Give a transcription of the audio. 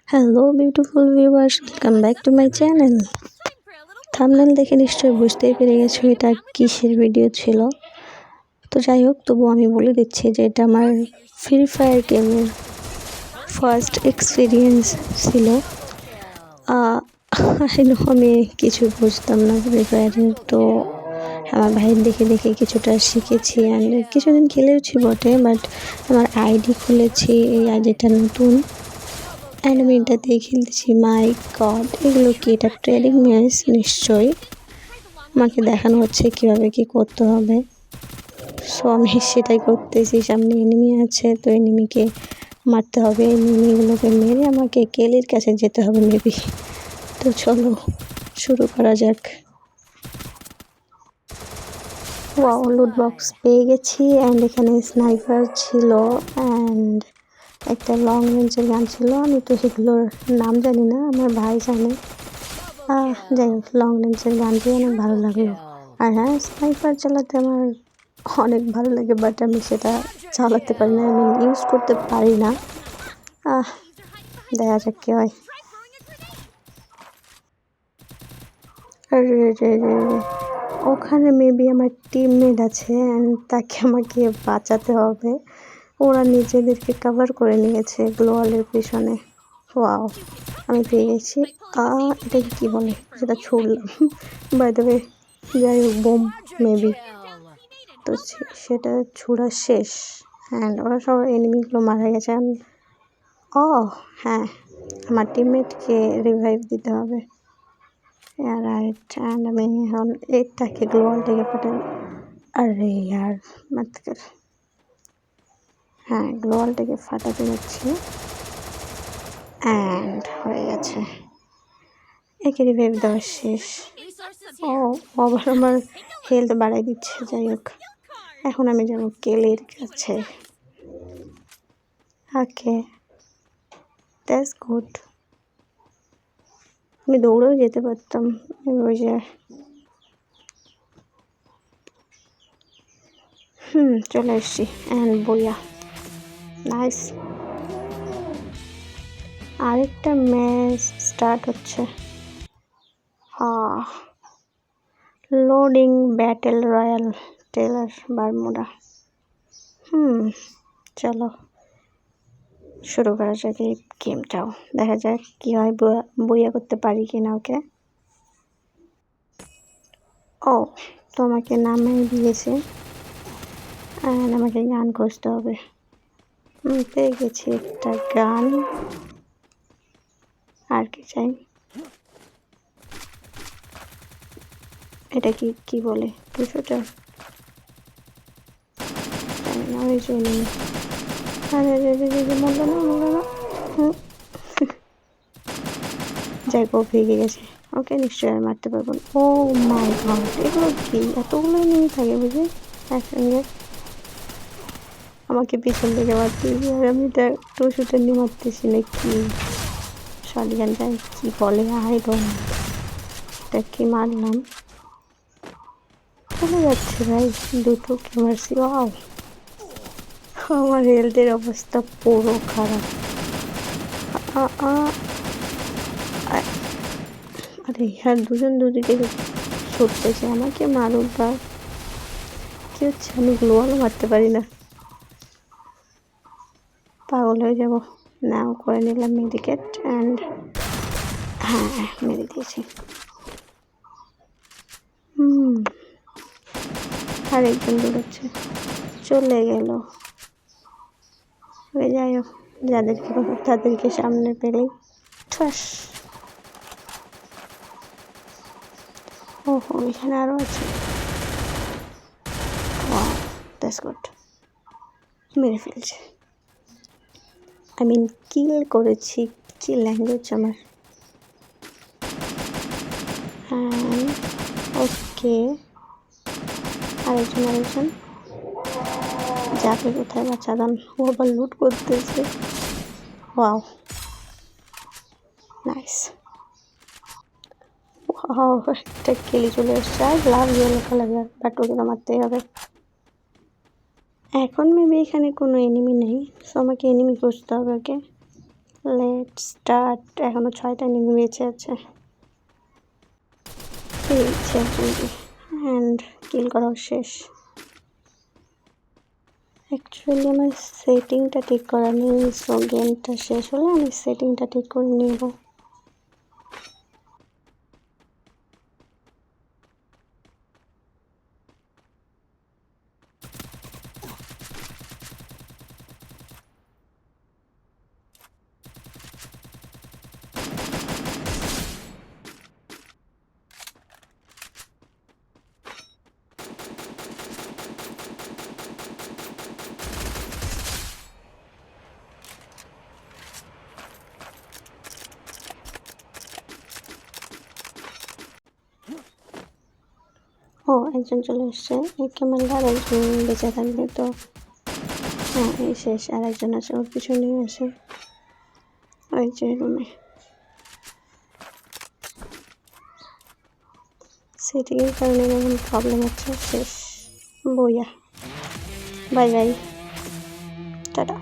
Hello beautiful viewers, welcome back to my channel. Thumbnail দেখে নিশ্চয়ই বুঝতেই পেরে গেছো এটা কিসের ভিডিও ছিল। তো যাই হোক, তবু আমি বলে দিচ্ছি যে এটা আমার ফ্রি ফায়ার গেমের ফার্স্ট এক্সপিরিয়েন্স ছিল। আমি কিছু বুঝতাম না ফ্রি ফায়ারের, তো আমার ভাইয়ের দেখে দেখে কিছুটা শিখেছি অ্যান্ড কিছুদিন খেলেওছি বটে, বাট আমার আইডি খুলেছি, এই আইডিটা নতুন অ্যান্ড আমি এটাতেই খেলতেছি। মাই গড, এগুলো কি? এটা ট্রেডিং ম্যাচ নিশ্চয়ই। আমাকে দেখানো হচ্ছে কীভাবে কী করতে হবে, সো আমি সেটাই করতেছি। সামনে এনিমি আছে, তো এনিমিকে মারতে হবে, এনিমিগুলোকে মেরে আমাকে কেলির কাছে যেতে হবে মেবি। তো চলো শুরু করা যাক। ওয়াও, লুট বক্স পেয়ে গেছি অ্যান্ড এখানে স্নাইপার ছিল অ্যান্ড একটা লং রেঞ্জের গান ছিল। আমি তো সেগুলোর নাম জানি না, আমার ভাই জানে। যাই হোক, লং রেঞ্জের গানটি অনেক ভালো লাগলো। আর হ্যাঁ, স্নাইপার চালাতে আমার অনেক ভালো লাগে, বাট আমি সেটা চালাতে পারি না, আমি ইউজ করতে পারি না। দেখা যাক কী হয়। ওখানে মেবি আমার টিমমেট আছে অ্যান্ড তাকে আমাকে বাঁচাতে হবে। ওরা নিজেদেরকে কভার করে নিয়েছে গ্লোয়ালের পিছনে। ওয়াও, আমি পেয়ে গেছি। এটাকে কী বলে সেটা ছুড়লাম বাই দ্য ওয়ে। যাই হোক, বোম মেবি। তো সেটা ছোড়া শেষ অ্যান্ড ওরা সব এনিমিগুলো মারা গেছে। হ্যাঁ, আমার টিমমেটকে রিভাইভ দিতে হবে। রাইট, অ্যান্ড আমি এখন এটাকে গ্লোয়ালটাকে ফাটাই। আরে ইয়ার মত কর। হ্যাঁ, গ্লোয়ালটাকে ফাটাতে যাচ্ছি অ্যান্ড হয়ে গেছে। একে রিভাইভ দেওয়া শেষ। আবার আমার হেলথ বাড়াই দিচ্ছে। যাই হোক, এখন আমি যাব কেলির কাছে। ওকে, দ্যাটস গুড। আমি দৌড়েও যেতে পারতাম, ওই যে চলে এসছি অ্যান্ড বইয়া নাইস। আরেকটা ম্যাচ স্টার্ট হচ্ছে। লোডিং ব্যাটেল রয়্যাল টেলার বারমুডা। চলো শুরু করা যাক এই গেমটাও, দেখা যাক কী হয়, বইয়া করতে পারি কি না ওকে। তো আমাকে নামাই দিয়েছে আর আমাকে গান খুঁজতে হবে। পেয়ে গেছি একটা গান। আর কি চাই? এটা কি বলে? কিছুটা জানি না, ওই জন্য। আরে মরলো না। যাই হোক, ভেঙে গেছে। ওকে নিশ্চয়ই আর মারতে পারবো না। ও মাই গড, এগুলো কি? এতগুলো নিয়ে থাকে বুঝি একসঙ্গে। আমাকে পিছন থেকে মারতেছি আর আমি এটা টু শুটার নিয়ে মারতেছি না কি? শটগান যাই কি বলে, আই ডোন্ট। এটা কি মারলাম? চলে যাচ্ছে ভাই, দুটো কি মারছি। ওয়াও, আমার হেলথের অবস্থা পুরো খারাপ। আরে হ্যাঁ, দুজন দুদিকে ছুটতেছে, আমাকে মারুক বা কি হচ্ছে, আমি গ্লোয়ালও মারতে পারি না, পাগল হয়ে যাব। নাও করে নিলাম মেডিকেট অ্যান্ড হ্যাঁ, মেরে দিয়েছি। আর একজন দৌড়াচ্ছে, চলে গেল। যাই হোক, যাদেরকে তাদেরকে সামনে পেলেই ঠাস। ওহো, এখানে আরও আছে। দ্যাটস গুড, মেরে ফেলছে। কিল করেছি। কি ল্যাঙ্গুয়েজ আমার। হ্যাঁ, ওকে। আরেকজন যাবে কোথায় বাচ্চাদান? ও আবার লুট করতেছে। Wow, nice. একটা কেলি চলে এসছে আর লাভ ইয়েলো কালার, বাট ওকে তো মারতেই হবে। এখন মেবি এখানে কোনো এনিমি নেই, সো আমাকে এনিমি খুঁজতে হবে। ওকে, লেট স্টার্ট। এখনো 6টা এনিমি বেঁচে আছে। পেয়েছি একজনকে অ্যান্ড কিল করাও শেষ। অ্যাকচুয়ালি আমার সেটিংটা ঠিক করা নেই, সো গেমটা শেষ হলে আমি সেটিংটা ঠিক করে নেব। ও একজন চলে এসছে, একে মারলে আর একজন বেঁচে থাকবে। তো হ্যাঁ, এই শেষ। আর একজন আছে, ওর পিছনেই আছে ওই যে রুমে। সেটিংয়ের কারণে এরকম প্রবলেম হচ্ছে। শেষ। বইয়া বাই বাই, টাটা।